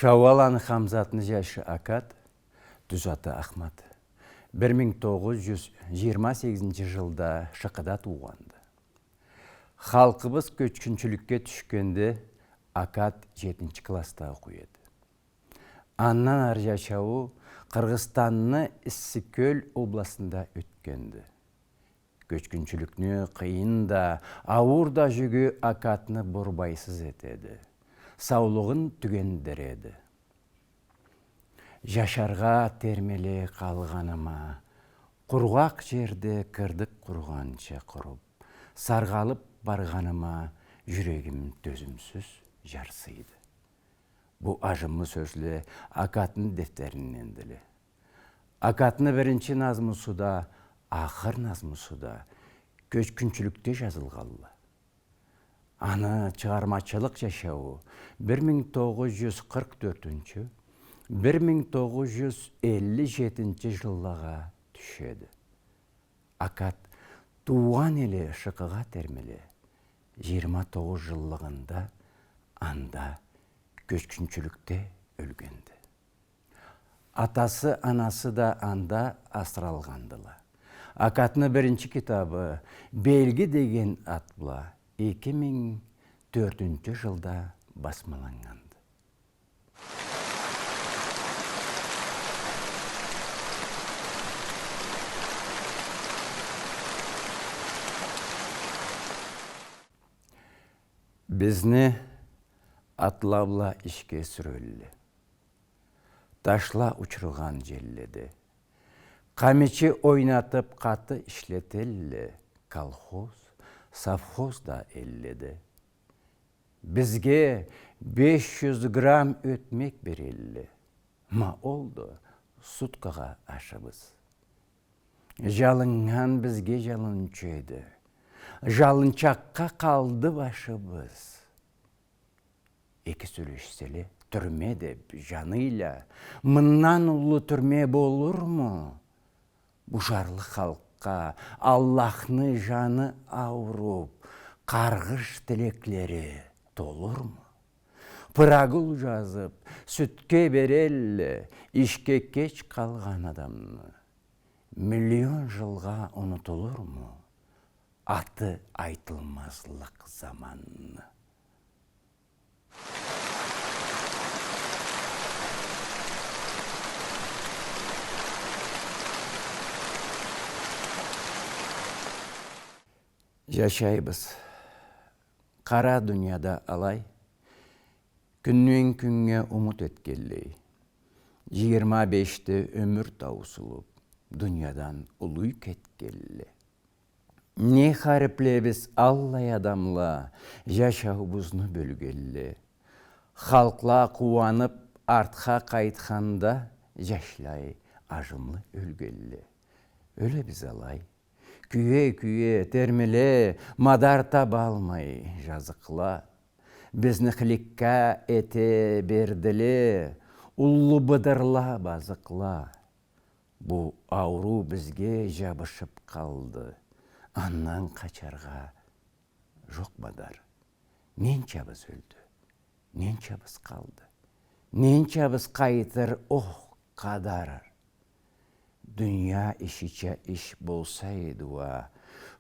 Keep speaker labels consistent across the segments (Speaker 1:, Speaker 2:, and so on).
Speaker 1: Шауалан Хамзатын жашы Акат, Дүзаты Ахмат. 1928 жылда Шықыда туғанды. Халқыбыз көчкүнчүлікке түшкенде Акат 7 класста оқуды. Аннан ар жашауы Қырғызстанны Иссиккөл обласында өткенді. Көчкүнчүлікні қиында, ауырда жүгі Акатны борбайсыз етеді. Саулығын түгендереді. Жашарға термеле қалғаныма, құрғақ жерде кірдік құрғанша құрып, сарғалып барғаныма жүрегім төзімсіз жарсыйды. Бұл ажымы сөзлі Акатын дефтерінен ділі. Акатны бірінші назмысуда, ақыр назмысуда көчкүнчүлікте жазылғалы. Аны чыгармачылык жашауы 1944-1957 жыллага түшеді. Акат туған елі Шықыға термелі 29 жыллығында анда көчкүнчүлікте өлгенді. Атасы, анасы да анда асыралғандыла. Акатны бірінші китабы «Белги» деген атпыла 2004 жылда басмаланғанды. Бізні атлабла ішке сүрөлі. Ташла учырған желледі. Қамече ойнатып қаты ішлетелі. Колхоз, совхоз да элледі. Бізге 500 грамм өтмек берелі. Ма олды суткаға ашыбыз. Жалынған бізге жалын чөйді. Жалынчаққа қалды башыбыз. Екі сөйлешселі түрме деп жаныйла. Мыннан ұлы түрме болыр му? Бұжарлы халыққа Аллахны жаны ауырып, қарғыш тілеклері толыр му? Пырагыл жазып, сүтке берелі, ішке кеч қалған адамны. Миллион жылға ұнытылыр му? Аты айтылмазлық заманны. Жашайбыз. Қара дүнияда алай, күннен күнге ұмыт еткелей. 25-те өмір таусылып, дүниядан ұлый кеткелі. Не харіплебіз Аллай адамла, жашауыбызны бөлгелі. Халқла қуанып, артқа қайтқанда, жашлай ажымлы өлгелі. Өлі біз алай. Күйе-күйе, термеле, мадар таба алмай жазықла. Бізні қылікка ете берділе, ұлы бұдырла базықла. Бұл ауру бізге жабышып қалды. Аннан қачарға жоқ бадар. Ненчабыз өлді, ненчабыз қалды. Ненчабыз қайтыр, қадар. Дүния ішіче іш болса едуа,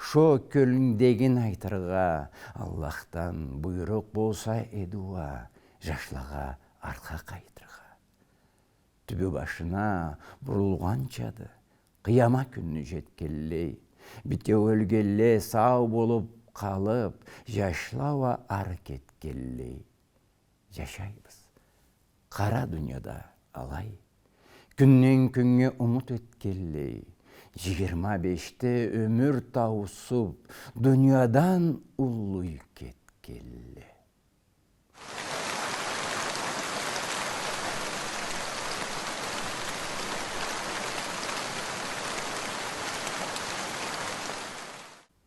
Speaker 1: шо көліндеген айтырға, Аллахтан бұйрық болса едуа, жашлаға арқа қайтырға. Түбі башына бұрылғанчады, қияма күнні жеткеллей, біте өлгелле сау болып қалып, жашлауа ар кеткеллей. Жашайбыз. Қара дүнияда алай. Күннен күнге ұмыт өткеллей. 25-те өмір таусып, дүниядан ұлый кеткеллей.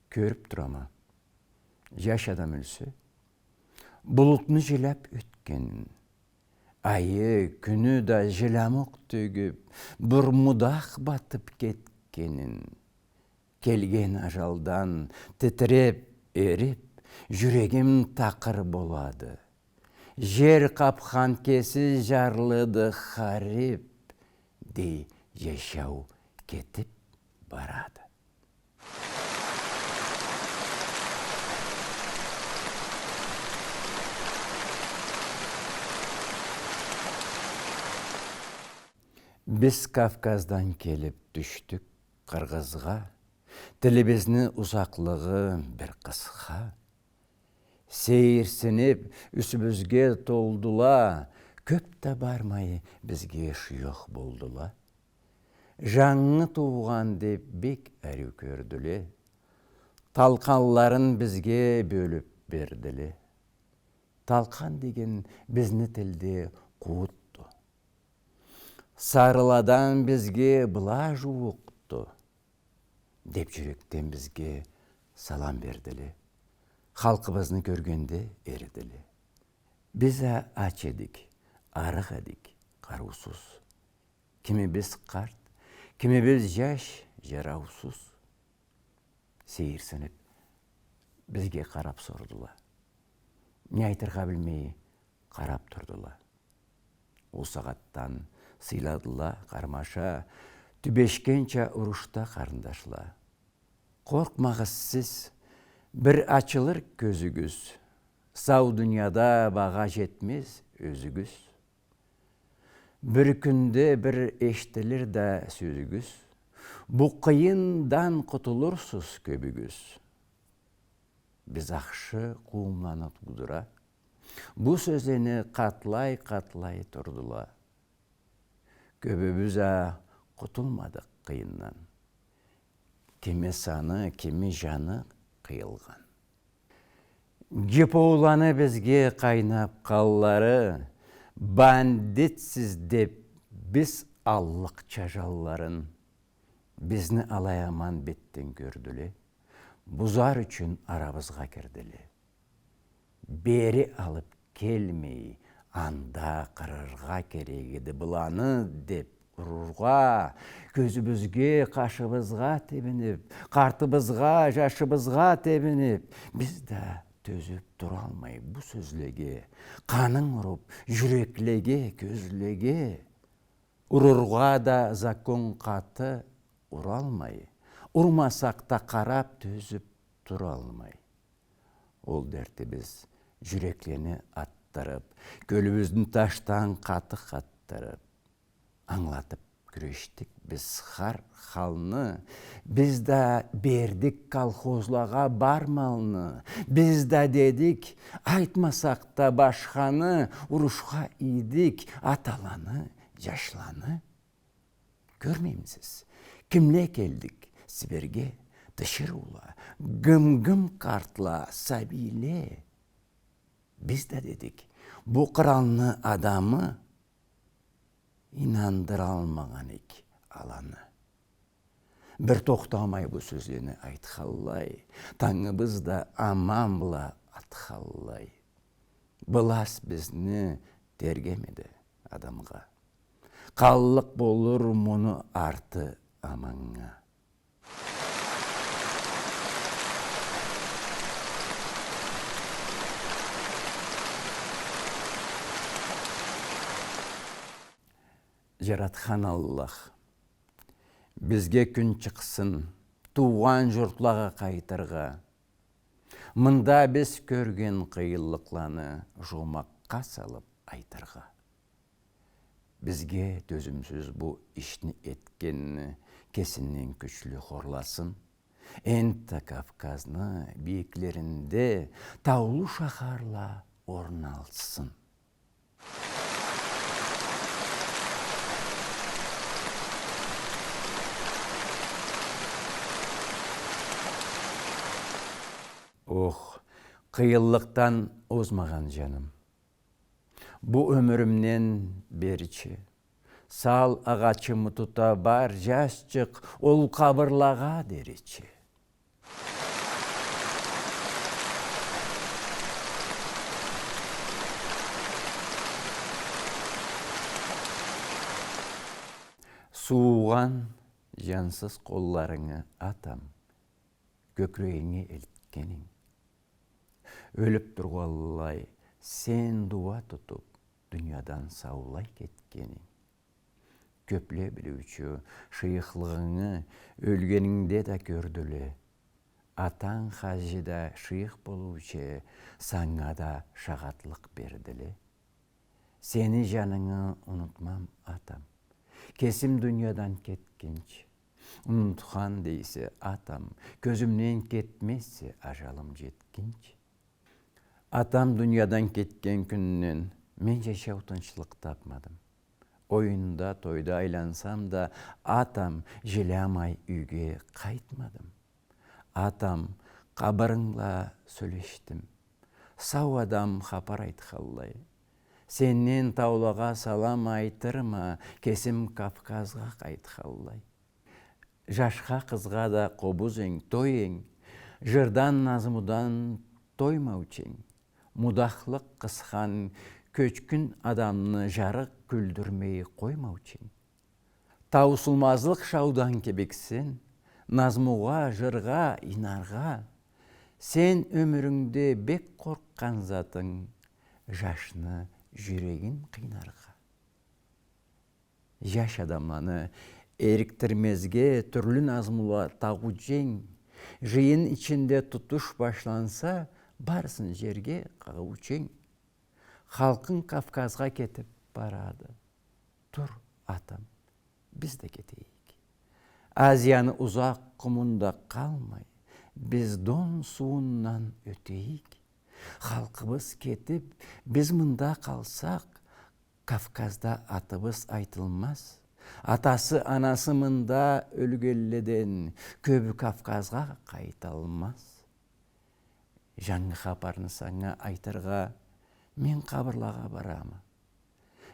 Speaker 1: Көріп тұрама, жаш адам өлсі, бұлытны желәп өткенін, айы күні да желамық төгіп, бір мұдақ батып кеткенін, келген ажалдан тітреп, еріп, жүрегім тақыр болады. Жер қапқан кесі жарлыды харип, дей жашау кетіп барады. Біз Кавказдан келіп түштік Қырғызға, тілімізні ұзақлығы бір қысқа. Сейірсініп үсімізге толдыла, көп та бармай бізге шүйық болдыла. Жаңы туған деп бек әрі көрділе, талқанларын бізге бөліп берділе. Талқан деген бізні тілде қуытты. Сарыладан бізге бұла жуықты, деп жүректен бізге салам берділе. Халқыбызны көргенде ерділе. Біз ач едік, арық едік, қарусыз. Кімі біз қарт, кімі біз жаш, жараусыз. Сейірсініп, бізге қарап сордыла. Не айтырға білмей қарап тұрдыла. Ол сағаттан сыйладыла қармаша, түбешкенча ұрышта қарындашла. Қорқмағыз сіз, бір açılır көзігіз, сау дүнияда баға жетмес өзігіз. Бір күнде бір ештілер да сөзігіз, бұ қиындан құтылырсыз көбігіз. Біз ақшы қуымланып бұдыра, бұ сөзені қатлай тұрдыла. Көбіміз құтылмадық қиыннан. Кеме саны, кеме жаны қиылған. Жепоуланы бізге қайнап қаллары, бандитсіз деп біз аллықча жалларын, бізні алаяман беттен көрділі, бұзар үшін арабызға кірділі. Бері алып келмей, анда қырырға керегеді бұланы деп ұрырға, көзімізге, қашыбызға тебініп, қартыбызға, жашыбызға тебініп, біз де төзіп тұра алмай бұ сөзлеге, қаның ұрып, жүреклеге, көзлеге, ұрырға да закон қаты ұра алмай, ұрмасақ та қарап төзіп тұра алмай. Ол дәрті біз жүреклені аттырып, көліміздің таштан қаты қаттырып, аңлатып күрештік біз қар қалны, біз да бердік колхозлаға бар малны, біз да дедік, айтмасақ та башқаны, ұрышқа идік, аталаны, жашланы. Көрмеймсіз, кімле келдік Сіберге, тышырула, гым-гым қартла, сабиле. Біз да дедік, бұ қыралны адамы инандыра алмаған ек аланы. Бір тоқтамай бұ сөзені айтқаллай, таңыбыз да аман бұла атқаллай. Бұлас бізні тергемеді адамға. Қаллық болыр мұны арты аманға. Жаратқан Аллах, бізге күн шықсын, туған жұртлаға қайтырға. Мында біз көрген қиылықланы жомаққа салып айтырға. Бізге төзімсіз бұ ішні еткенні кесінен күчлі хорласын. Энті Кавказны бейіклерінде таулы шахарла орын алсын. Ох, қиыллықтан озмаған жаным. Бұ өмірімнен берічі. Сал ағачымы тұта бар жасчық, ол қабырлаға деречі. Суған жансыз қолларыңы атам, көкірегіңе елткенің. Өліп тұрғаллай Sen дуа тұтып, дүниядан саулай кеткенің. Көпле білүүчү шыйықлығыңы өлгеніңде да көрділі. Атаң хажыда шыйық болууче, саңа да шағатлық берділі. Сені жаныңы ұнытмам, атам. Кесім дүниядан кеткенче. Ұнытқан дейсі, атам. Көзімнен кетмесе, ажалым жеткенче. Атам дүниядан кеткен күннен мен жашау тынчылык тапмадым. Ойында, тойда айлансам да, атам жыламай үйге қайтмадым. Атам қабырыңла сөйлештім. Сау адам хапар айтқаллай. Сеннен таулаға салам айтырма, кесім Кавказға қайтқаллай. Жашқа қызға да қобузең, тойең, жырдан назымудан тоймаучең. Мудақлық қысқан көчкін адамны жарық күлдірмей қоймаучең. Таусылмазлық шаудан кебексен, назмуға, жырға, инарға. Сен өміріңде бек қорққан затың, жашны жүрегін қинарға. Жаш адамланы еріктірмезге түрлі назмула тағу жең, жиын içinde тұтыш башланса, барсын жерге қағучең. Халқың Кавказға кетіп барады. Тұр, атам, біз де кетейік. Азияны ұзақ құмында қалмай, біз Дон суынан өтейік. Халқыбыз кетіп, біз мұнда қалсақ, Кавказда атыбыз айтылмас. Атасы анасы мұнда өлгеледен, көбі Кавказға қайталмас. Жаңы хабарын саңа айтырға, мен қабырлаға барама.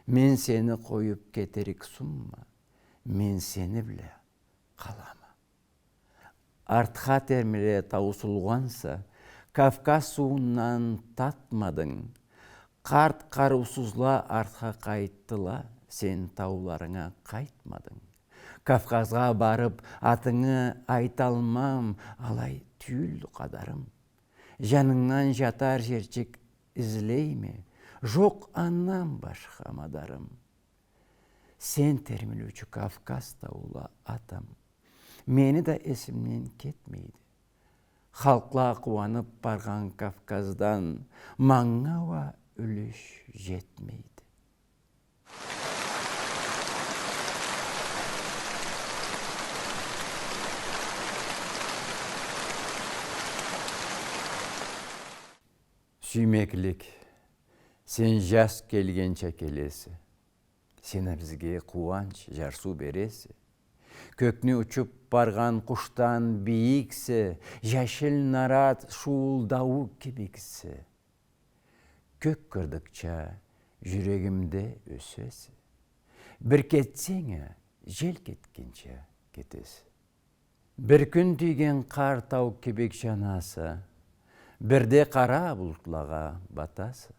Speaker 1: Мен сені қойып кетерік сұмма, мен сені біле қалама. Артқа термеле таусылғанса, Кавказ суынан татмадың. Қарт қарусызла артқа қайттыла, сен тауларыңа қайтмадың. Кавказға барып, атыңы айталмам, алай түйіл қадарым. Жаныңнан жатар жерчек ізлейме, жоқ аннан башқа мадарым. Сен термелүүчү Кавказ таула атам, мені да есімнен кетмейді. Халқла қуанып барған Кавказдан маңнауа үліш жетмейді. Сүймеклік, сен жас келгенше келесі. Сен бізге қуанч, жарсу бересі. Көкні ұчып барған құштан биіксі, жашыл нарат шуылдауы кебексі. Көк кырдыкча жүрегімде өсесі. Бір кетсеңе, жел кеткенше кетесі. Бір күн түйген қар тау кебек жанасы, бірде қара бұлтлаға батасы.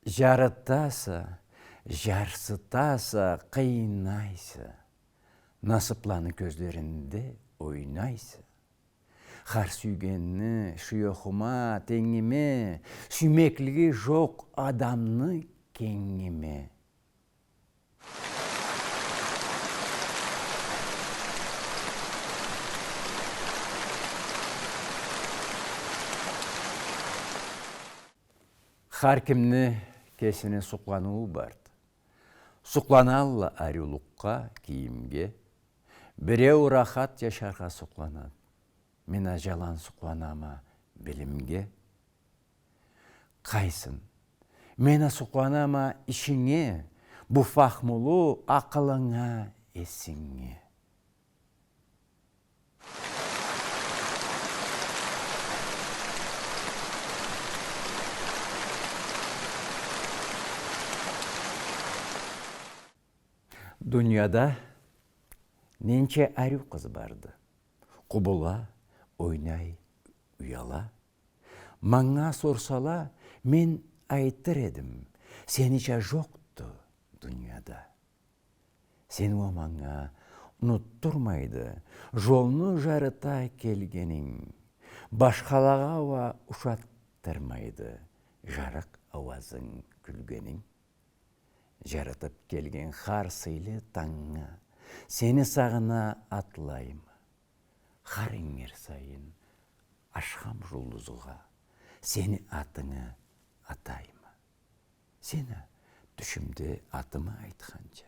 Speaker 1: Жарытасы, жарсытасы, қиынайсы. Насыпланы көздерінде ойнайсы. Қар сүйгенні шүйоқыма теңіме, сүймеклігі жоқ адамны кеңіме. Har kimni kesini suqlanuı bарды. Suqlanalla arulukka, kiyimge. Bireу рахат yaşarға suqlanады. Мена жалан suqlanама білімге. Қайсын, мена suqlanama işine, bu fahmulu ақылыңа есіңе. Dünyada nence arı kız vardı. Kubula, oynay, uyala. Manga sorsala, men aytır edim. Senice joktu dünyada. Sen o manga unutturmaydı. Jolunu jarıta kelgenin. Başkalağa va uşattırmaydı. Жарық avazın gülgenin. Жаратып келген хар сыйлы таңға, сені сағына атылайым. Хар еңер сайын ашқам жұлдызыға, сені атыңа атайым. Сені түшімде атыма айтқанша,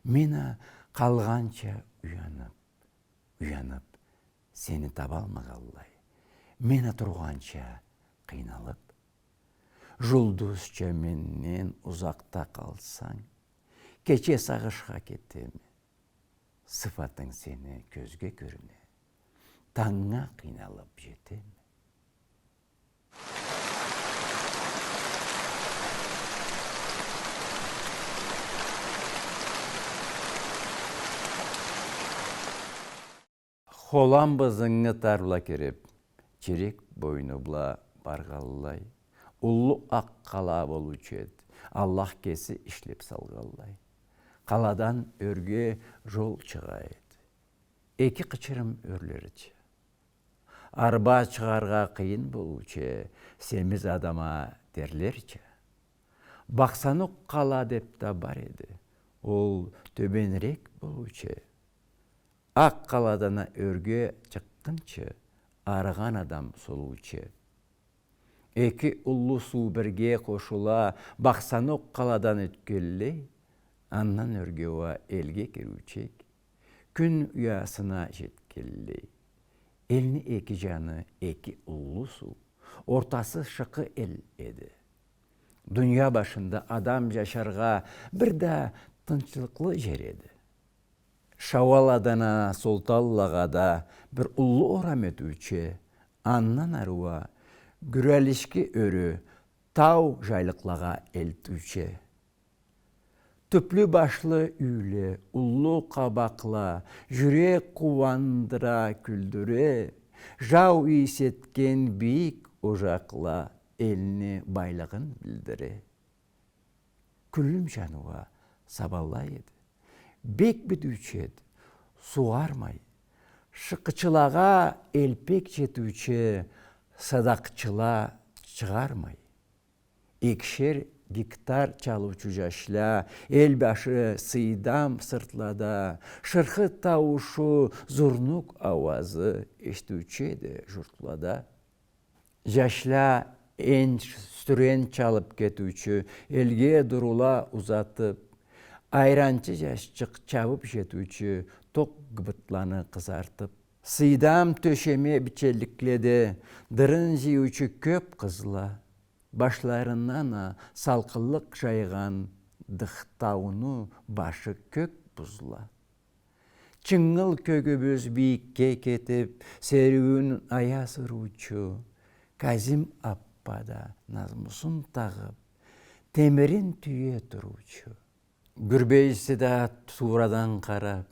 Speaker 1: мені қалғанша уянып, сені табалмағалай. Мені тұрғанша қиналып, жұлдызша менен ұзақта қалсаң, кече сағышқа кетем. Сыфатың сені көзге көріне, таңға қиналып жетем. Холам бызыңы тарла кереп, черек бойны бұла барғаллай. Уллу ақ қала болушы ед, Аллах кесі ішлеп салғаллай. Қаладан өрге жол шыға ед. Эки қычырым өрлерчі. Арба шығарға қиын болушы, семіз адама дерлерчі. Бақсанық қала деп та бар еді, ол төбенірек болушы. Ақ қаладана өрге шыққыншы, арыған адам солушы. Эки уллу су бірге қошула, бақсанық қаладан өткеллей, аннан өргеуа елге керучек, күн ұясына жеткеллей. Елні эки жаны эки уллу су, ортасы шықы ел еді. Дүния башында адам жашарға бірда тынчылықлы жер еді. Шауаладана солталлағада бір уллу орам өтуче, аннан аруа Гүрәлішкі өрі тау жайлықлаға әлтуче. Түплі башлы үйлі, ұллу қабақла, жүрек қуандыра күлдіре, жау есеткен бейік ожақла, еліне байлығын білдіре. Күлім жануа сабалла еді, бек бітучеді, суармай, шықычылаға әлпек жетуче, садақчыла шығармай. Екшер гектар чалучу жашла, ел башы сыйдам сыртлада, шырқы таушу зурнук авазы ештучеді жұртлада. Жашла энч сүрен чалып кетучі, елге дурула uzatып, айранчы жашчық чабып жетучі, тоқ гыбытланы қызартып. Сыйдам төшеме бичелікледі, дырын жиючі көп қызла, башларынан салқылық жайған дықтауыны башы көк бұзла. Чыңғыл көгібіз бейікке кетіп, серуін аясыручу, Казим аппада назмысын тағып, темірін түйе тұручу. Гүрбейсі да турадан қарап,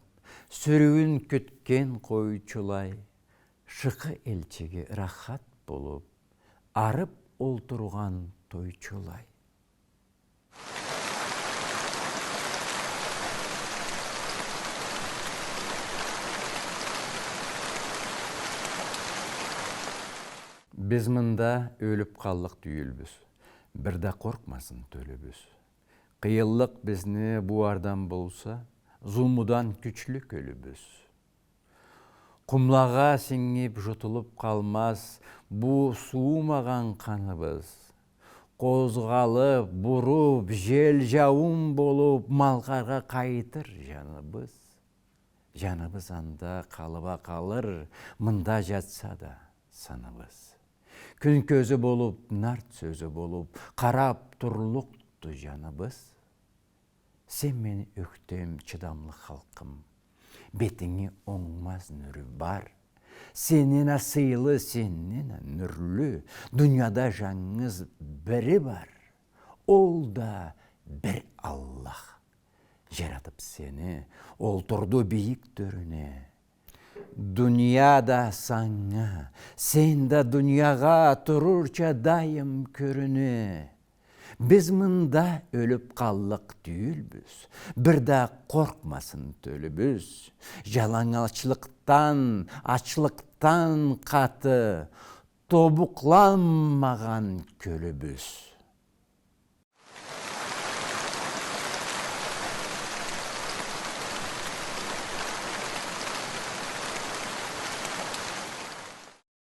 Speaker 1: сүрүүн күткен қойчулай, шықы елчеге рахат болып, арып олтырған тойчулай. Біз мында өліп қаллық түйілбіз, бірді қорқмасын төлібіз. Қиыллық бізні буардан болса, зұлмудан күчлік өлібіз. Құмлаға сіңіп жұтылып қалмас, бұ суымаған қаныбыз. Қозғалып, бұрып, жел жауын болып, малқарға қайтыр жаныбыз. Жаныбыз анда қалыба қалыр, мында жатса да саныбыз. Күн көзі болып, нарт сөзі болып, қарап тұрлықты жаныбыз. Сен мені өктем чыдамлы халқым, бетіңе оңмаз нүрі бар. Сенен асыйлы, сенен нүрлі, дүнияда жаңыз бірі бар. Ол да бір Аллах. Жаратып сені, ол тұрды бейік түріне. Дүнияда саңа, сен да дүнияға тұрырча дайым көріне. Біз мында өліп қаллық түйілбіз, бірді қорқмасын төлібіз. Жалаңалшылықтан, ачлықтан қаты, тобуқланмаған көлібіз.